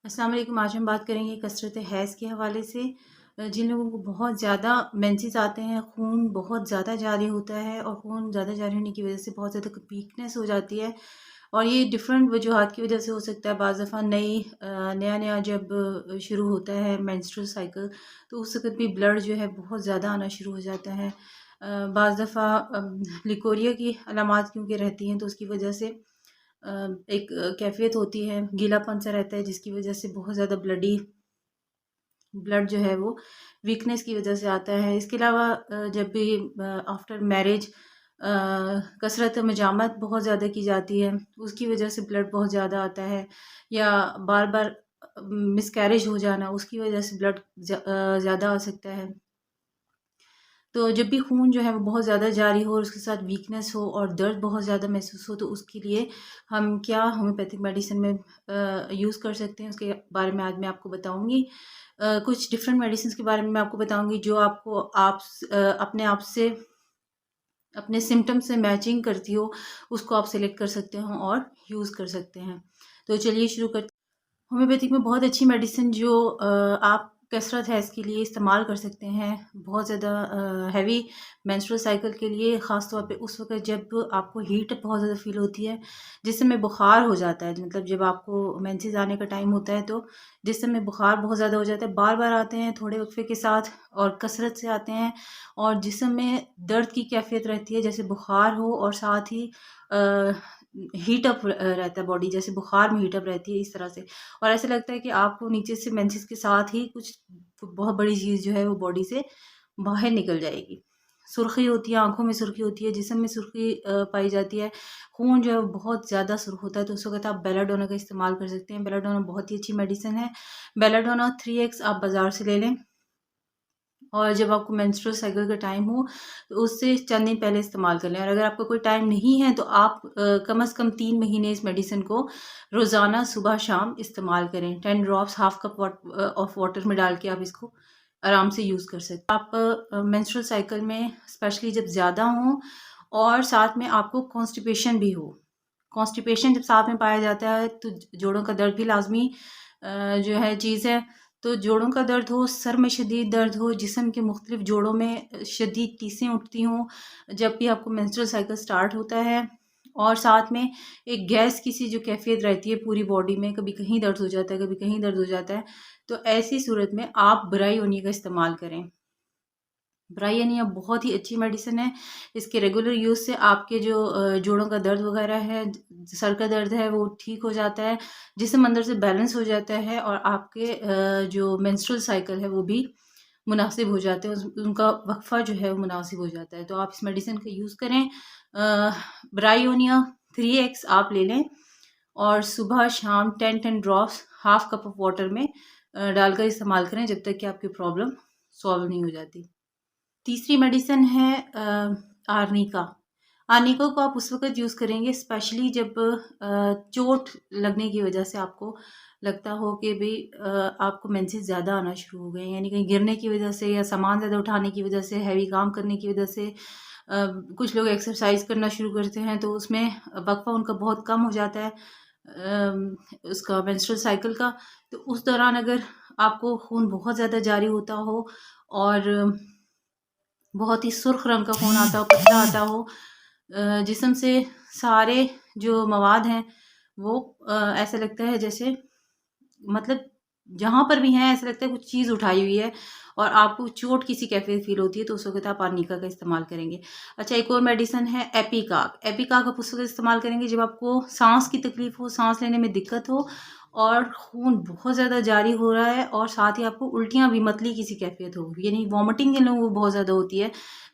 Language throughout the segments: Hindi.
अस्सलाम वालेकुम। आज हम बात करेंगे कसरत हैज़ के हवाले से। जिन लोगों को बहुत ज़्यादा मेंसेस आते हैं, खून बहुत ज़्यादा जारी होता है और खून ज़्यादा जारी होने की वजह से बहुत ज़्यादा वीकनेस हो जाती है और ये डिफरेंट वजूहात की वजह से हो सकता है। बाज़ दफ़ा नया-नया जब शुरू होता है मेंस्ट्रुअल साइकिल, तो उस वक़्त भी ब्लड जो है बहुत ज़्यादा आना शुरू हो जाता है। बाज़ दफ़ा लिकोरिया की अलामात क्योंकि रहती हैं, तो उसकी वजह से एक कैफ़ियत होती है, गीलापन सा रहता है जिसकी वज़ह से बहुत ज़्यादा ब्लड जो है वो वीकनेस की वज़ह से आता है। इसके अलावा जब भी आफ्टर मैरिज कसरत मजामत बहुत ज़्यादा की जाती है, उसकी वज़ह से ब्लड बहुत ज़्यादा आता है या बार-बार मिसकैरेज हो जाना, उसकी वज़ह से ब्लड ज़्यादा आ सकता है। तो जब भी खून जो है वो बहुत ज़्यादा जारी हो और उसके साथ वीकनेस हो और दर्द बहुत ज़्यादा महसूस हो, तो उसके लिए हम क्या होम्योपैथिक मेडिसिन में यूज़ कर सकते हैं, उसके बारे में आज मैं आपको बताऊँगी। कुछ डिफरेंट मेडिसिन्स के बारे में मैं आपको बताऊँगी जो आपको अपने आप से अपने सिम्पटम्स से मैचिंग करती हो, उसको आप सेलेक्ट कर सकते हो और यूज़ कर सकते हैं। तो चलिए शुरू करते हैं। होम्योपैथिक में बहुत अच्छी मेडिसिन जो आप कसरत है इसके लिए इस्तेमाल कर सकते हैं। बहुत ज़्यादा हैवी मेंस्ट्रुअल साइकिल के लिए ख़ास तौर पे उस वक़्त जब आपको हीट बहुत ज़्यादा फ़ील होती है, जिस समय बुखार हो जाता है, मतलब जब आपको मेंसेस आने का टाइम होता है, तो जिस समय बुखार बहुत ज़्यादा हो जाता है, बार-बार आते हैं थोड़े वक़्फ़े के साथ और कसरत से आते हैं और जिस समय दर्द की कैफ़ियत रहती है, जैसे बुखार हो और साथ ही अ, हीट अप रहता है बॉडी, जैसे बुखार में हीट अप रहती है इस तरह से। और ऐसा लगता है कि आपको नीचे से मेंसेस के साथ ही कुछ बहुत बड़ी चीज़ जो है वो बॉडी से बाहर निकल जाएगी। सुर्ख़ी होती है, आँखों में सुर्ख़ी होती है, जिस्म में सुर्ख़ी पाई जाती है, खून जो है वो बहुत ज़्यादा सुर्ख़ होता है, तो उस वक़्त आप बेलाडोना का इस्तेमाल कर सकते हैं। बेलाडोना बहुत ही अच्छी मेडिसिन है। बेलाडोना 3x आप बाज़ार से ले लें और जब आपको मेंस्ट्रुअल साइकिल का टाइम हो, तो उससे चंद दिन पहले इस्तेमाल कर लें और अगर आपका कोई टाइम नहीं है, तो आप कम से कम 3 महीने इस मेडिसिन को रोज़ाना सुबह-शाम इस्तेमाल करें। 10 drops half cup of water में डाल के आप इसको आराम से यूज़ कर सकते हैं। आप मेंस्ट्रुअल साइकिल में स्पेशली जब ज़्यादा हों और साथ में आपको कॉन्स्टिपेशन भी हो। कॉन्स्टिपेशन जब साथ में पाया जाता है, तो जोड़ों का दर्द भी लाज़मी जो है चीज़ है। तो जोड़ों का दर्द हो, सर में शदीद दर्द हो, जिस्म के मुख्तलिफ जोड़ों में शदीद टीसें उठती हों, जब भी आपको मेंस्ट्रुअल साइकिल स्टार्ट होता है और साथ में एक गैस की सी जो कैफ़ियत रहती है पूरी बॉडी में, कभी कहीं दर्द हो जाता है, कभी कहीं दर्द हो जाता है, तो ऐसी सूरत में आप ब्रायोनी का इस्तेमाल करें। ब्रायोनिया बहुत ही अच्छी मेडिसिन है। इसके रेगुलर यूज़ से आपके जो जोड़ों का दर्द वग़ैरह है, सर का दर्द है, वो ठीक हो जाता है। जिस्म अंदर से बैलेंस हो जाता है और आपके जो मेंस्ट्रुअल साइकिल है, वो भी मुनासिब हो जाते हैं। उनका वक़फ़ा जो है, वो मुनासिब हो जाता है। तो आप इस मेडिसिन का यूज़ करें। ब्रायोनिया 3x आप ले लें और सुबह-शाम 10-10 drops half cup of water में डालकर इस्तेमाल करें, जब तक कि आपकी प्रॉब्लम सॉल्व नहीं हो जाती। तीसरी मेडिसिन है आर्निका। आर्निका को आप उस वक़्त यूज़ करेंगे स्पेशली जब चोट लगने की वज़ह से आपको लगता हो कि भई आपको मेंसेस ज़्यादा आना शुरू हो गए हैं, यानी कहीं गिरने की वज़ह से या सामान ज़्यादा उठाने की वज़ह से, हैवी काम करने की वज़ह से कुछ लोग एक्सरसाइज़ करना शुरू करते हैं, तो उसमें वक़्फ़ा उनका बहुत कम हो जाता है उसका मेंस्ट्रुअल साइकिल का। तो उस दौरान अगर आपको खून बहुत ज़्यादा जारी होता हो और बहुत ही सुर्ख रंग का खून आता हो, पतला आता हो, जिस्म से सारे जो मवाद हैं वो ऐसा लगता है जैसे मतलब जहाँ पर भी हैं ऐसा लगता है कुछ चीज़ उठाई हुई है और आपको चोट की सी कैफ़ियत फ़ील होती है, तो उस वक़्त आप आर्निका का इस्तेमाल करेंगे। अच्छा, एक और मेडिसिन है एपिकाक। एपिकाक आप उस वक़्त इस्तेमाल करेंगे जब आपको साँस की तकलीफ़ हो, साँस लेने में दिक्कत हो और खून बहुत ज़्यादा जारी हो रहा है और साथ ही आपको उल्टियाँ भी मतली की सी कैफ़ियत हो, यानी वॉमिटिंग जिन लोगों को बहुत ज़्यादा होती है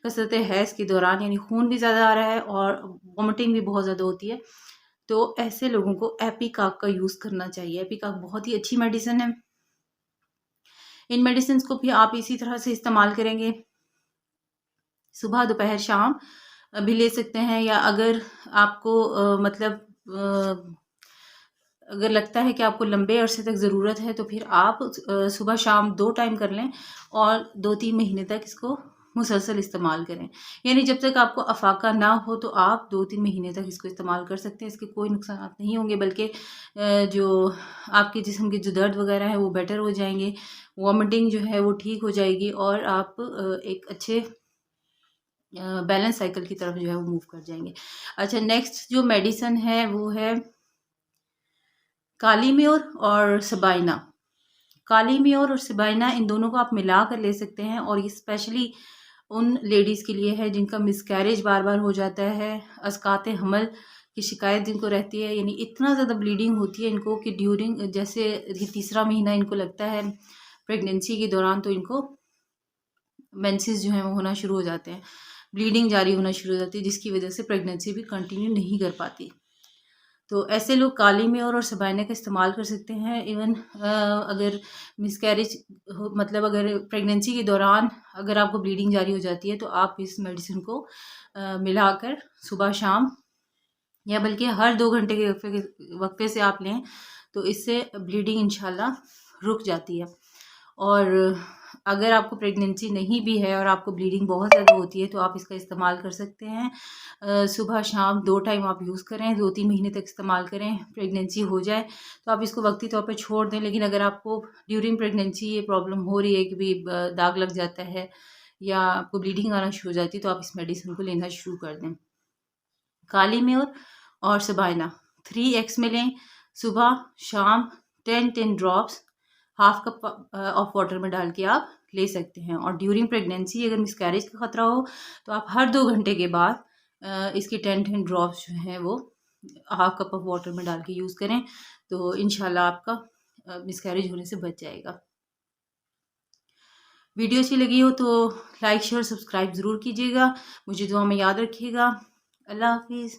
कसरत हैज़ के दौरान, यानी खून भी ज़्यादा आ रहा है और वॉमिटिंग भी बहुत ज़्यादा होती है, तो ऐसे लोगों को एपिकाक का यूज़ करना चाहिए। एपिकाक बहुत ही अच्छी मेडिसिन है। इन मेडिसिन्स को भी आप इसी तरह से इस्तेमाल करेंगे, सुबह, दोपहर, शाम भी ले सकते हैं या अगर आपको मतलब अगर लगता है कि आपको लंबे अरसे तक ज़रूरत है, तो फिर आप सुबह-शाम 2 टाइम कर लें और 2-3 महीने तक इसको मुसलसल इस्तेमाल करें। यानी जब तक आपको अफाका ना हो तो आप 2-3 महीने तक इसको इस्तेमाल कर सकते हैं। इसके कोई नुकसानात नहीं होंगे, बल्कि जो आपके जिस्म के जो दर्द वगैरह है वो बेटर हो जाएँगे, वॉमिटिंग जो है वो ठीक हो जाएगी और आप एक अच्छे बैलेंस साइकिल की तरफ जो है वो मूव कर जाएँगे। अच्छा, नेक्स्ट जो मेडिसिन है वो है काली म्योर और सबाइना। काली म्योर और सबाइना, इन दोनों को आप मिला कर ले सकते हैं और ये स्पेशली उन लेडीज़ के लिए है जिनका मिसकैरेज बार-बार हो जाता है, अस्कात हमल की शिकायत जिनको रहती है, यानी इतना ज़्यादा ब्लीडिंग होती है इनको कि ड्यूरिंग जैसे ये तीसरा महीना इनको लगता है प्रेगनेंसी के दौरान, तो इनको मेंसेस जो हैं वो होना शुरू हो जाते हैं, ब्लीडिंग जारी होना शुरू हो जाती है, जिसकी वजह से प्रेगनेंसी भी कंटिन्यू नहीं कर पाती। तो ऐसे लोग काली म्योर और सबाइना का इस्तेमाल कर सकते हैं। इवन अगर मिसकैरेज मतलब अगर प्रेगनेंसी के दौरान अगर आपको ब्लीडिंग जारी हो जाती है तो आप इस मेडिसिन को मिलाकर सुबह शाम या बल्कि हर 2 घंटे के वक्फे से आप लें तो इससे ब्लीडिंग इंशाल्लाह रुक जाती है। और अगर आपको प्रेगनेंसी नहीं भी है और आपको ब्लीडिंग बहुत ज़्यादा होती है तो आप इसका इस्तेमाल कर सकते हैं। सुबह शाम 2 टाइम आप यूज़ करें, 2-3 महीने तक इस्तेमाल करें। प्रेगनेंसी हो जाए तो आप इसको वक्ती तौर पे छोड़ दें, लेकिन अगर आपको ड्यूरिंग प्रेगनेंसी ये प्रॉब्लम हो रही है कि भी दाग लग जाता है या आपको ब्लीडिंग आना शुरू हो जाती है तो आप इस मेडिसिन को लेना शुरू कर दें। काली म्योर और सबाइना 3x में लें, सुबह शाम 10-10 drops half cup of water में डाल के आप ले सकते हैं। और ड्यूरिंग प्रेगनेंसी अगर मिसकैरेज का ख़तरा हो तो आप हर 2 घंटे के बाद इसके 10-10 ड्रॉप्स जो हैं वो हाफ कप ऑफ वाटर में डाल के यूज़ करें, तो इंशाल्लाह आपका मिसकैरेज होने से बच जाएगा। वीडियो अच्छी लगी हो तो लाइक शेयर सब्सक्राइब ज़रूर कीजिएगा। मुझे दुआ में याद रखिएगा। अल्लाह हाफ़िज़।